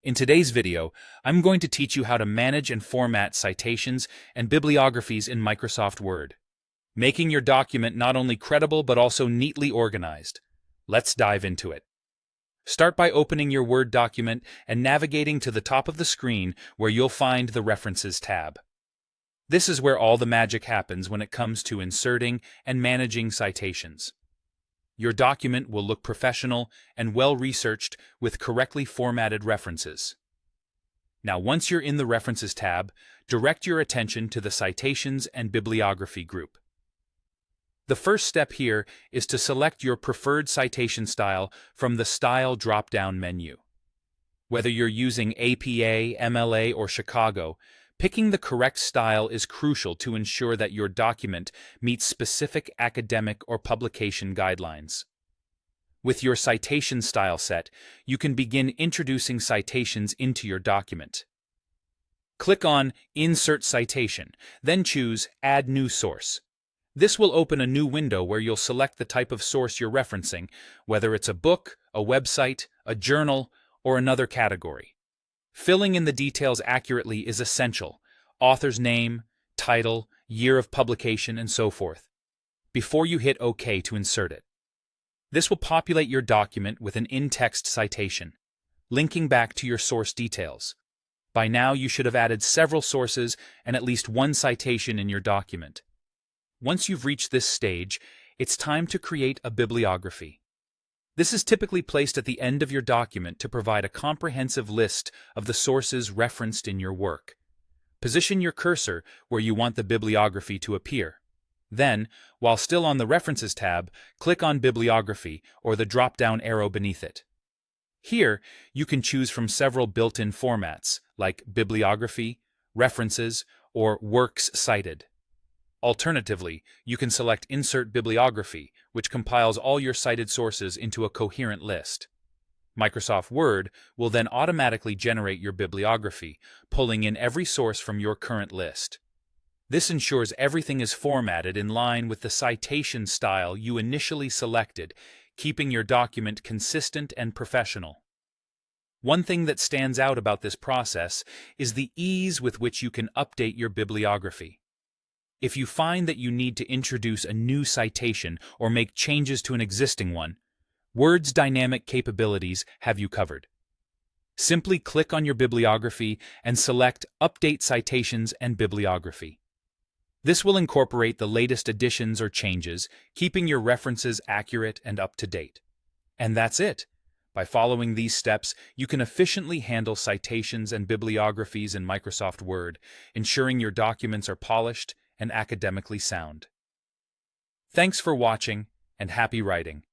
In today's video, I'm going to teach you how to manage and format citations and bibliographies in Microsoft Word, making your document not only credible but also neatly organized. Let's dive into it. Start by opening your Word document and navigating to the top of the screen where you'll find the References tab. This is where all the magic happens when it comes to inserting and managing citations. Your document will look professional and well-researched with correctly formatted references. Now, once you're in the References tab, direct your attention to the Citations and Bibliography group. The first step here is to select your preferred citation style from the Style drop-down menu. Whether you're using APA, MLA, or Chicago, picking the correct style is crucial to ensure that your document meets specific academic or publication guidelines. With your citation style set, you can begin introducing citations into your document. Click on Insert Citation, then choose Add New Source. This will open a new window where you'll select the type of source you're referencing, whether it's a book, a website, a journal, or another category. Filling in the details accurately is essential: author's name, title, year of publication, and so forth, before you hit OK to insert it. This will populate your document with an in-text citation, linking back to your source details. By now, you should have added several sources and at least one citation in your document. Once you've reached this stage, it's time to create a bibliography. This is typically placed at the end of your document to provide a comprehensive list of the sources referenced in your work. Position your cursor where you want the bibliography to appear. Then, while still on the References tab, click on Bibliography or the drop-down arrow beneath it. Here, you can choose from several built-in formats like Bibliography, References, or Works Cited. Alternatively, you can select Insert Bibliography, which compiles all your cited sources into a coherent list. Microsoft Word will then automatically generate your bibliography, pulling in every source from your current list. This ensures everything is formatted in line with the citation style you initially selected, keeping your document consistent and professional. One thing that stands out about this process is the ease with which you can update your bibliography. If you find that you need to introduce a new citation or make changes to an existing one, Word's dynamic capabilities have you covered. Simply click on your bibliography and select Update Citations and Bibliography. This will incorporate the latest additions or changes, keeping your references accurate and up to date. And that's it. By following these steps, you can efficiently handle citations and bibliographies in Microsoft Word, ensuring your documents are polished and academically sound. Thanks for watching, and happy writing.